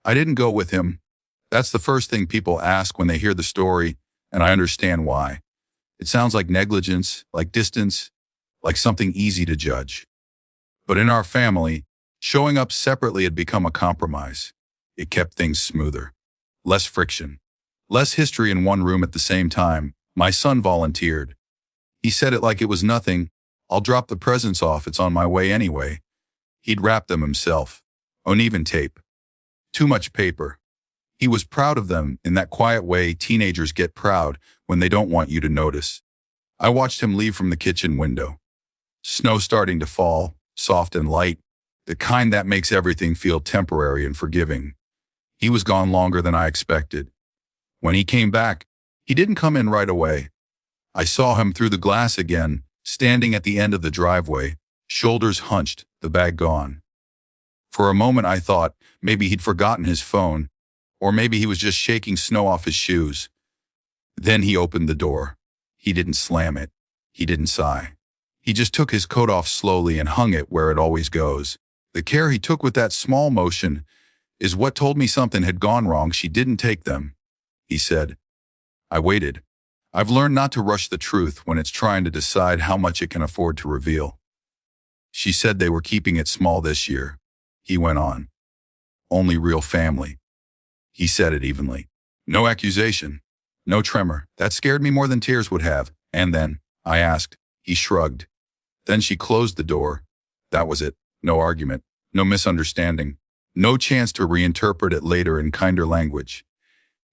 I didn't go with him. That's the first thing people ask when they hear the story, and I understand why. It sounds like negligence, like distance, like something easy to judge. But in our family, showing up separately had become a compromise. It kept things smoother. Less friction. Less history in one room at the same time. My son volunteered. He said it like it was nothing. I'll drop the presents off, it's on my way anyway. He'd wrap them himself. Uneven tape. Too much paper. He was proud of them in that quiet way teenagers get proud when they don't want you to notice. I watched him leave from the kitchen window. Snow starting to fall, soft and light, the kind that makes everything feel temporary and forgiving. He was gone longer than I expected. When he came back, he didn't come in right away. I saw him through the glass again, standing at the end of the driveway, shoulders hunched, the bag gone. For a moment I thought maybe he'd forgotten his phone, or maybe he was just shaking snow off his shoes. Then he opened the door. He didn't slam it. He didn't sigh. He just took his coat off slowly and hung it where it always goes. The care he took with that small motion is what told me something had gone wrong. She didn't take them, he said. I waited. I've learned not to rush the truth when it's trying to decide how much it can afford to reveal. She said they were keeping it small this year. He went on. Only real family. He said it evenly. No accusation. No tremor. That scared me more than tears would have. And then, I asked. He shrugged. Then she closed the door. That was it. No argument. No misunderstanding. No chance to reinterpret it later in kinder language.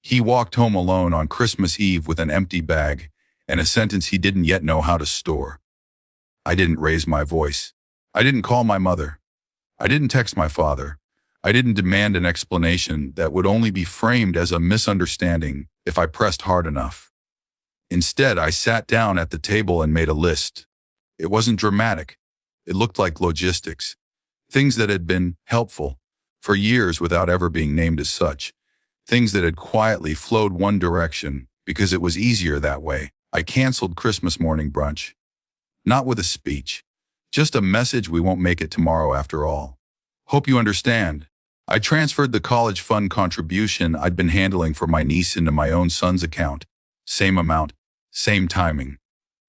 He walked home alone on Christmas Eve with an empty bag and a sentence he didn't yet know how to store. I didn't raise my voice. I didn't call my mother. I didn't text my father. I didn't demand an explanation that would only be framed as a misunderstanding if I pressed hard enough. Instead, I sat down at the table and made a list. It wasn't dramatic. It looked like logistics. Things that had been helpful for years without ever being named as such. Things that had quietly flowed one direction because it was easier that way. I canceled Christmas morning brunch. Not with a speech. Just a message: we won't make it tomorrow after all. Hope you understand. I transferred the college fund contribution I'd been handling for my niece into my own son's account. Same amount, same timing,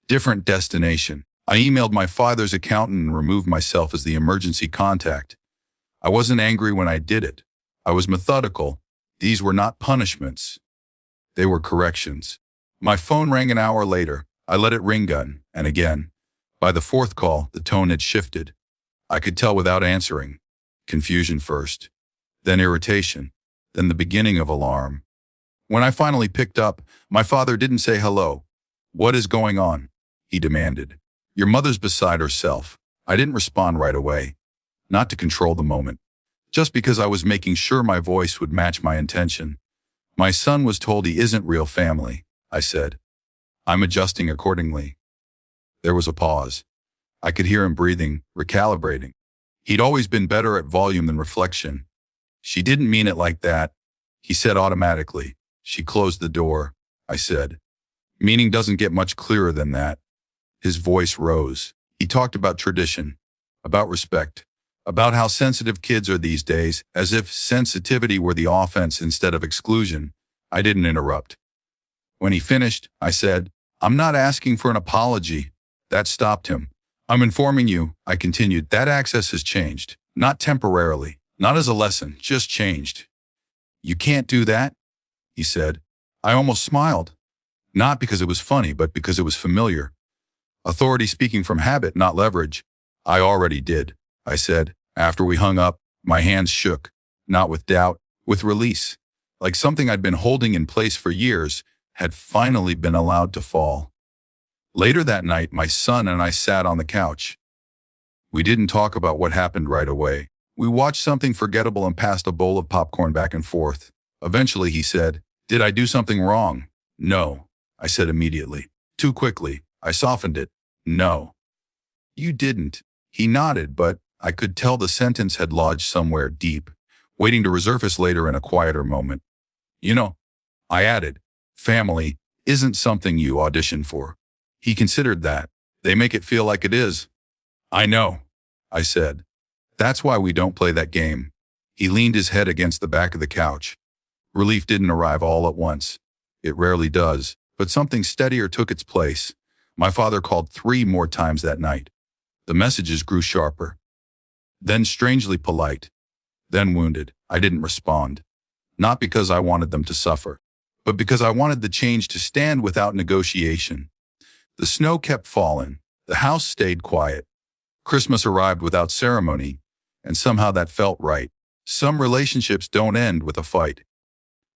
different destination. I emailed my father's accountant and removed myself as the emergency contact. I wasn't angry when I did it. I was methodical. These were not punishments. They were corrections. My phone rang an hour later. I let it ring again and again. By the fourth call, the tone had shifted. I could tell without answering. Confusion first, then irritation, then the beginning of alarm. When I finally picked up, my father didn't say hello. What is going on? He demanded. Your mother's beside herself. I didn't respond right away. Not to control the moment. Just because I was making sure my voice would match my intention. My son was told he isn't real family, I said. I'm adjusting accordingly. There was a pause. I could hear him breathing, recalibrating. He'd always been better at volume than reflection. She didn't mean it like that, he said automatically. She closed the door, I said. Meaning doesn't get much clearer than that. His voice rose. He talked about tradition, about respect, about how sensitive kids are these days, as if sensitivity were the offense instead of exclusion. I didn't interrupt. When he finished, I said, I'm not asking for an apology. That stopped him. I'm informing you, I continued, that access has changed. Not temporarily, not as a lesson, just changed. You can't do that, he said. I almost smiled. Not because it was funny, but because it was familiar. Authority speaking from habit, not leverage. I already did, I said. After we hung up, my hands shook, not with doubt, with release. Like something I'd been holding in place for years had finally been allowed to fall. Later that night, my son and I sat on the couch. We didn't talk about what happened right away. We watched something forgettable and passed a bowl of popcorn back and forth. Eventually, he said, Did I do something wrong? No, I said immediately. Too quickly. I softened it. No. You didn't. He nodded, but I could tell the sentence had lodged somewhere deep, waiting to resurface later in a quieter moment. You know, I added, family isn't something you audition for. He considered that. They make it feel like it is. I know, I said. That's why we don't play that game. He leaned his head against the back of the couch. Relief didn't arrive all at once. It rarely does, but something steadier took its place. My father called 3 more times that night. The messages grew sharper, then strangely polite, then wounded. I didn't respond. Not because I wanted them to suffer, but because I wanted the change to stand without negotiation. The snow kept falling. The house stayed quiet. Christmas arrived without ceremony, and somehow that felt right. Some relationships don't end with a fight.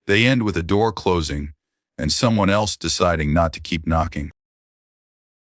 They end with a door closing and someone else deciding not to keep knocking.